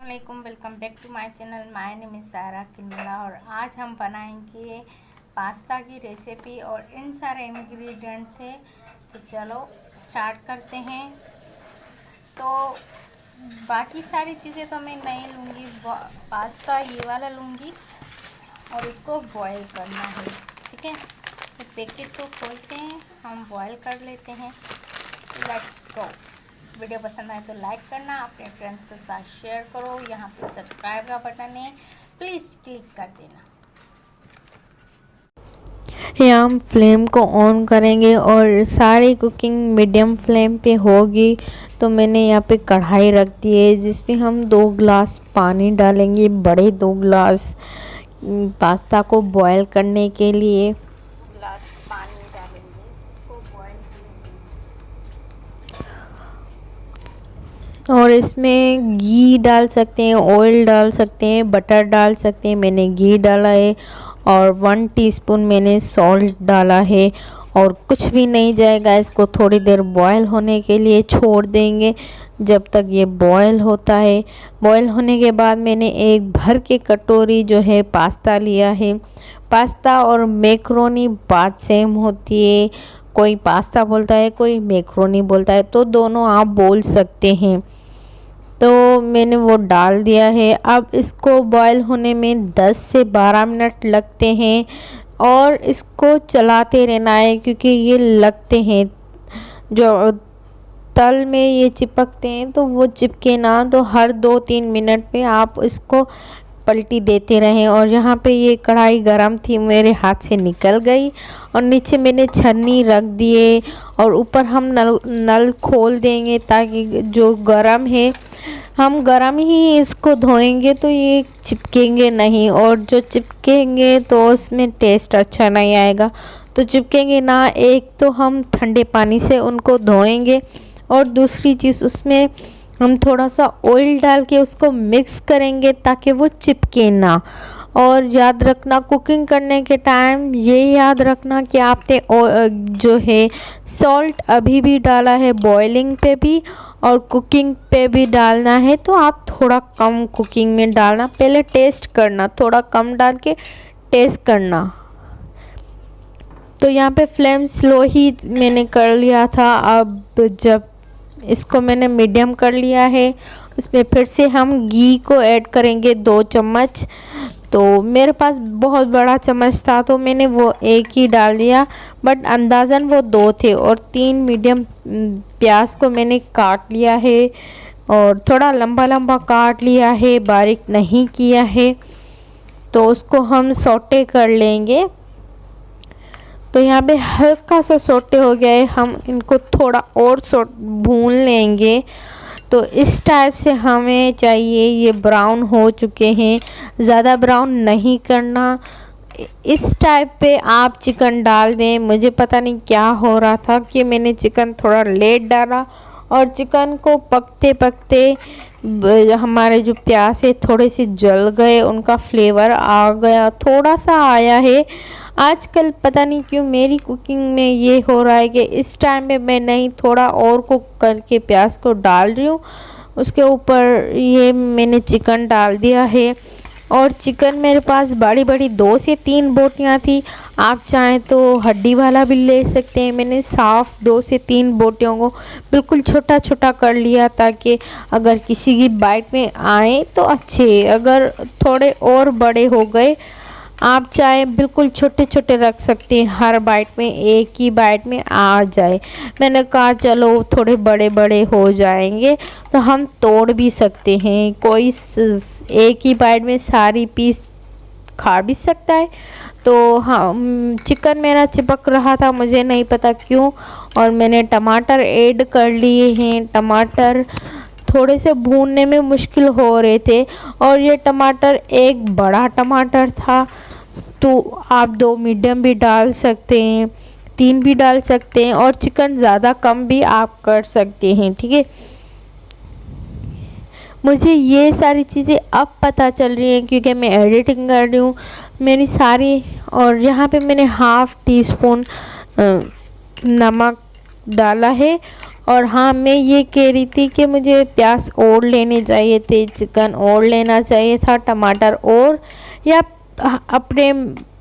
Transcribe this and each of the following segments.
वालेकुम, welcome back to my channel. My name is Sara किंडला और आज हम बनाएंगे पास्ता की रेसिपी और इन सारे इंग्रेडिएंट्स से। तो चलो स्टार्ट करते हैं। तो बाकी सारी चीज़ें तो मैं नहीं लूँगी, पास्ता ये वाला लूँगी और इसको बॉईल करना है। ठीक है, तो पैकेट को खोलते हैं, हम बॉईल कर लेते हैं। Let's go. वीडियो पसंद आए तो लाइक करना, अपने फ्रेंड्स के साथ शेयर करो। यहाँ पे सब्सक्राइब का बटन है, प्लीज़ क्लिक कर देना। यहाँ हम फ्लेम को ऑन करेंगे और सारी कुकिंग मीडियम फ्लेम पे होगी। तो मैंने यहाँ पे कढ़ाई रख दी है जिसमें हम 2 गिलास पानी डालेंगे, बड़े 2 गिलास पास्ता को बॉईल करने के लिए। ग्लास पानी डालेंगे, इसको बॉईल करेंगे। और इसमें घी डाल सकते हैं, ऑयल डाल सकते हैं, बटर डाल सकते हैं। मैंने घी डाला है और 1 टीस्पून मैंने सॉल्ट डाला है। और कुछ भी नहीं जाएगा, इसको थोड़ी देर बॉयल होने के लिए छोड़ देंगे जब तक ये बॉयल होता है। बॉयल होने के बाद मैंने एक भर के कटोरी जो है पास्ता लिया है। पास्ता और मैक्रोनी बात सेम होती है, कोई पास्ता बोलता है, कोई मैक्रोनी बोलता है, तो दोनों आप बोल सकते हैं। तो मैंने वो डाल दिया है। अब इसको बॉयल होने में 10 से 12 मिनट लगते हैं और इसको चलाते रहना है क्योंकि ये लगते हैं, जो तल में ये चिपकते हैं तो वो चिपके ना। तो हर 2-3 मिनट पे आप इसको पलटी देते रहें। और यहाँ पे ये कढ़ाई गरम थी, मेरे हाथ से निकल गई और नीचे मैंने छन्नी रख दिए और ऊपर हम नल खोल देंगे ताकि जो गरम है, हम गरम ही इसको धोएंगे तो ये चिपकेंगे नहीं। और जो चिपकेंगे तो उसमें टेस्ट अच्छा नहीं आएगा। तो चिपकेंगे ना, एक तो हम ठंडे पानी से उनको धोएंगे और दूसरी चीज़ उसमें हम थोड़ा सा ऑयल डाल के उसको मिक्स करेंगे ताकि वो चिपके ना। और याद रखना, कुकिंग करने के टाइम ये याद रखना कि आपने जो है सॉल्ट अभी भी डाला है, बॉइलिंग पे भी और कुकिंग पे भी डालना है। तो आप थोड़ा कम कुकिंग में डालना, पहले टेस्ट करना, थोड़ा कम डाल के टेस्ट करना। तो यहाँ पे फ्लेम स्लो ही मैंने कर लिया था। अब जब इसको मैंने मीडियम कर लिया है, उसमें फिर से हम घी को ऐड करेंगे 2 चम्मच। तो मेरे पास बहुत बड़ा चम्मच था तो मैंने वो एक ही डाल दिया, बट अंदाज़न वो 2 थे। और 3 मीडियम प्याज को मैंने काट लिया है और थोड़ा लंबा लंबा काट लिया है, बारीक नहीं किया है। तो उसको हम सौटे कर लेंगे। तो यहाँ पे हल्का सा सौटे हो गया है, हम इनको थोड़ा और भून लेंगे। तो इस टाइप से हमें चाहिए, ये ब्राउन हो चुके हैं, ज़्यादा ब्राउन नहीं करना। इस टाइप पे आप चिकन डाल दें। मुझे पता नहीं क्या हो रहा था कि मैंने चिकन थोड़ा लेट डाला और चिकन को पकते पकते हमारे जो प्याज है थोड़े से जल गए, उनका फ्लेवर आ गया, थोड़ा सा आया है। आजकल पता नहीं क्यों मेरी कुकिंग में ये हो रहा है कि इस टाइम में मैं नहीं, थोड़ा और कुक करके प्याज को डाल रही हूँ। उसके ऊपर ये मैंने चिकन डाल दिया है और चिकन मेरे पास बड़ी बड़ी 2 से 3 बोटियाँ थी। आप चाहें तो हड्डी वाला भी ले सकते हैं। मैंने साफ 2 से 3 बोटियों को बिल्कुल छोटा छोटा कर लिया ताकि अगर किसी की बाइट में आए तो अच्छे। अगर थोड़े और बड़े हो गए, आप चाहे बिल्कुल छोटे छोटे रख सकते हैं, हर बाइट में एक ही बाइट में आ जाए। मैंने कहा चलो थोड़े बड़े बड़े हो जाएंगे तो हम तोड़ भी सकते हैं, कोई एक ही बाइट में सारी पीस खा भी सकता है। तो हाँ, चिकन मेरा चिपक रहा था, मुझे नहीं पता क्यों। और मैंने टमाटर ऐड कर लिए हैं। टमाटर थोड़े से भूनने में मुश्किल हो रहे थे और ये टमाटर एक बड़ा टमाटर था, तो आप 2 मीडियम भी डाल सकते हैं, 3 भी डाल सकते हैं और चिकन ज़्यादा कम भी आप कर सकते हैं। ठीक है, मुझे ये सारी चीज़ें अब पता चल रही हैं क्योंकि मैं एडिटिंग कर रही हूँ मेरी सारी। और यहाँ पे मैंने ½ टीस्पून नमक डाला है और हाँ, मैं ये कह रही थी कि मुझे प्याज और लेने चाहिए थे, चिकन और लेना चाहिए था, टमाटर और, या अपने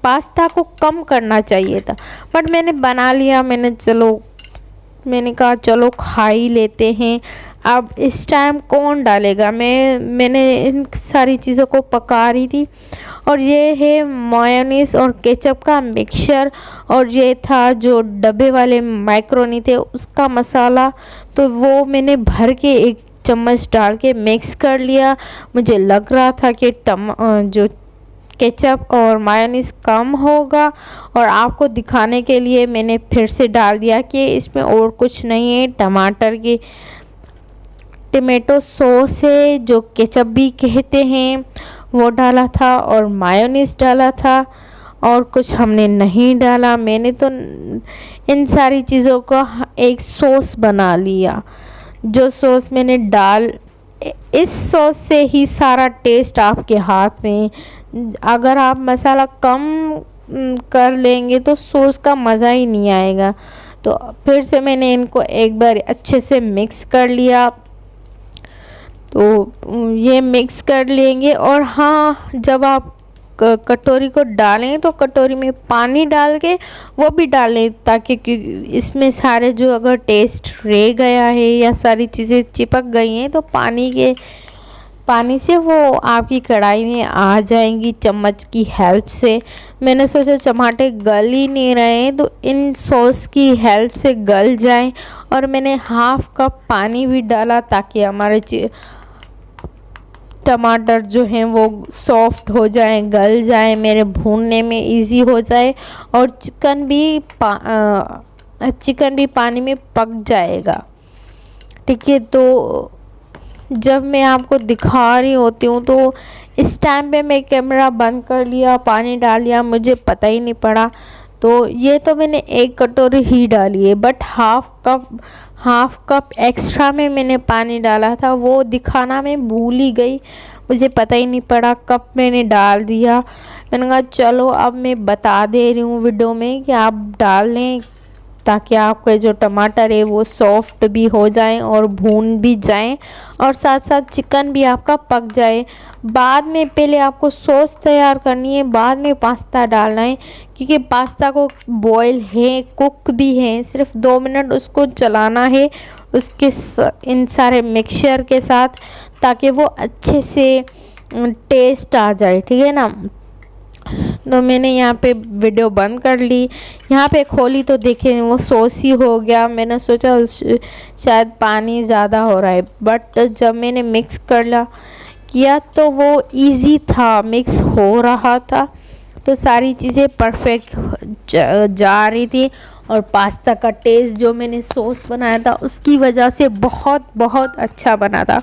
पास्ता को कम करना चाहिए था। बट मैंने बना लिया, मैंने कहा चलो खा ही लेते हैं। अब इस टाइम कौन डालेगा, मैंने इन सारी चीज़ों को पका रही थी। और ये है मेयोनीज और केचप का मिक्सचर, और ये था जो डब्बे वाले मैक्रोनी थे उसका मसाला। तो वो मैंने भर के 1 चम्मच डाल के मिक्स कर लिया। मुझे लग रहा था कि जो केचप और मायोनीज कम होगा, और आपको दिखाने के लिए मैंने फिर से डाल दिया कि इसमें और कुछ नहीं है, टमाटो सॉस है जो केचप भी कहते हैं, वो डाला था, और मायोनीज डाला था, और कुछ हमने नहीं डाला। मैंने तो इन सारी चीज़ों का एक सॉस बना लिया। जो सॉस मैंने इस सॉस से ही सारा टेस्ट आपके हाथ में। अगर आप मसाला कम कर लेंगे तो सॉस का मज़ा ही नहीं आएगा। तो फिर से मैंने इनको एक बार अच्छे से मिक्स कर लिया। तो ये मिक्स कर लेंगे। और हाँ, जब आप कटोरी को डालें तो कटोरी में पानी डाल के वो भी डालें, ताकि इसमें सारे जो अगर टेस्ट रह गया है या सारी चीज़ें चिपक गई हैं तो पानी से वो आपकी कढ़ाई में आ जाएंगी चम्मच की हेल्प से। मैंने सोचा टमाटर गल ही नहीं रहे हैं तो इन सॉस की हेल्प से गल जाएं, और मैंने 1/2 कप पानी भी डाला ताकि हमारे टमाटर जो हैं वो सॉफ्ट हो जाए, गल जाए, मेरे भूनने में इजी हो जाए, और चिकन भी पानी में पक जाएगा। ठीक है, तो जब मैं आपको दिखा रही होती हूँ तो इस टाइम पे मैं कैमरा बंद कर लिया, पानी डाल लिया, मुझे पता ही नहीं पड़ा। तो ये तो मैंने 1 कटोरी ही डाली है, बट 1/2 कप एक्स्ट्रा में मैंने पानी डाला था, वो दिखाना मैं भूल ही गई, मुझे पता ही नहीं पड़ा कब मैंने डाल दिया। मैंने कहा चलो अब मैं बता दे रही हूँ वीडियो में कि आप डाल लें, ताकि आपके जो टमाटर है वो सॉफ्ट भी हो जाएं और भून भी जाएं, और साथ साथ चिकन भी आपका पक जाए। बाद में पहले आपको सॉस तैयार करनी है, बाद में पास्ता डालना है, क्योंकि पास्ता को बॉयल है, कुक भी है, सिर्फ 2 मिनट उसको चलाना है उसके इन सारे मिक्सचर के साथ, ताकि वो अच्छे से टेस्ट आ जाए। ठीक है ना। तो मैंने यहाँ पे वीडियो बंद कर ली, यहाँ पे खोली तो देखें वो सॉस ही हो गया। मैंने सोचा शायद पानी ज़्यादा हो रहा है, बट जब मैंने मिक्स किया तो वो इजी था, मिक्स हो रहा था, तो सारी चीज़ें परफेक्ट जा रही थी। और पास्ता का टेस्ट जो मैंने सॉस बनाया था उसकी वजह से बहुत बहुत अच्छा बना था।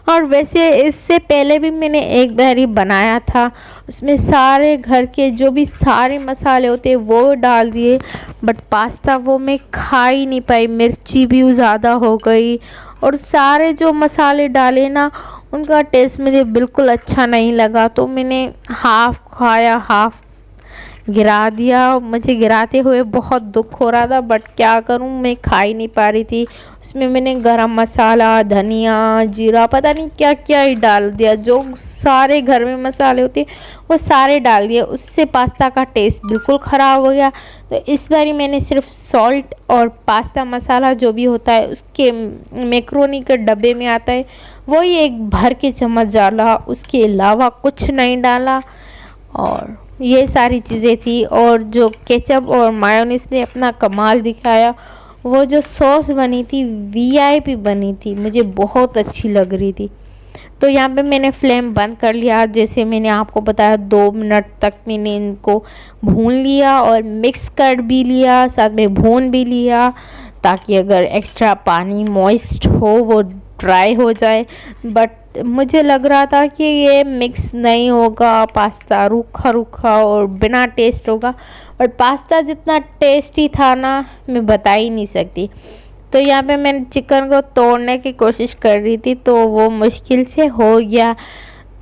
और वैसे इससे पहले भी मैंने एक बार ही बनाया था, उसमें सारे घर के जो भी सारे मसाले होते हैं वो डाल दिए, बट पास्ता वो मैं खा ही नहीं पाई, मिर्ची भी ज़्यादा हो गई, और सारे जो मसाले डाले ना उनका टेस्ट मुझे बिल्कुल अच्छा नहीं लगा। तो मैंने हाफ़ खाया, हाफ़ गिरा दिया। मुझे गिराते हुए बहुत दुख हो रहा था, बट क्या करूं, मैं खा ही नहीं पा रही थी। उसमें मैंने गरम मसाला, धनिया, जीरा, पता नहीं क्या क्या ही डाल दिया, जो सारे घर में मसाले होते वो सारे डाल दिए। उससे पास्ता का टेस्ट बिल्कुल ख़राब हो गया। तो इस बारी मैंने सिर्फ सॉल्ट और पास्ता मसाला जो भी होता है उसके मैक्रोनी के डब्बे में आता है वही 1 भर के चम्मच डाला, उसके अलावा कुछ नहीं डाला। और ये सारी चीज़ें थी। और जो केचप और मायोनीज ने अपना कमाल दिखाया, वो जो सॉस बनी थी वीआईपी बनी थी, मुझे बहुत अच्छी लग रही थी। तो यहाँ पे मैंने फ्लेम बंद कर लिया, जैसे मैंने आपको बताया 2 मिनट तक मैंने इनको भून लिया और मिक्स कर भी लिया, साथ में भून भी लिया, ताकि अगर एक्स्ट्रा पानी मॉइस्ट हो वो ड्राई हो जाए। बट मुझे लग रहा था कि ये मिक्स नहीं होगा, पास्ता रूखा रूखा और बिना टेस्ट होगा, और पास्ता जितना टेस्टी था ना मैं बता ही नहीं सकती। तो यहाँ पे मैंने चिकन को तोड़ने की कोशिश कर रही थी तो वो मुश्किल से हो गया।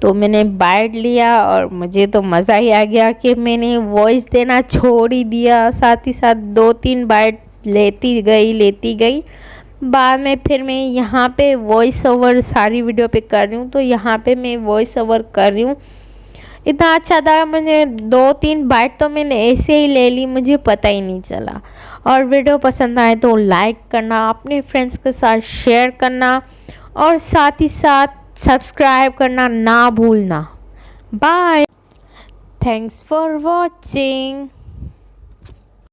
तो मैंने बाइट लिया और मुझे तो मज़ा ही आ गया कि मैंने वॉइस देना छोड़ ही दिया, साथ ही साथ 2-3 बाइट लेती गई। बाद में फिर मैं यहाँ पे वॉइस ओवर सारी वीडियो पे कर रही हूँ, तो यहाँ पे मैं वॉइस ओवर कर रही हूँ। इतना अच्छा था, मुझे 2-3 बाइट तो मैंने ऐसे ही ले ली, मुझे पता ही नहीं चला। और वीडियो पसंद आए तो लाइक करना, अपने फ्रेंड्स के साथ शेयर करना और साथ ही साथ सब्सक्राइब करना ना भूलना। Bye, thanks for watching.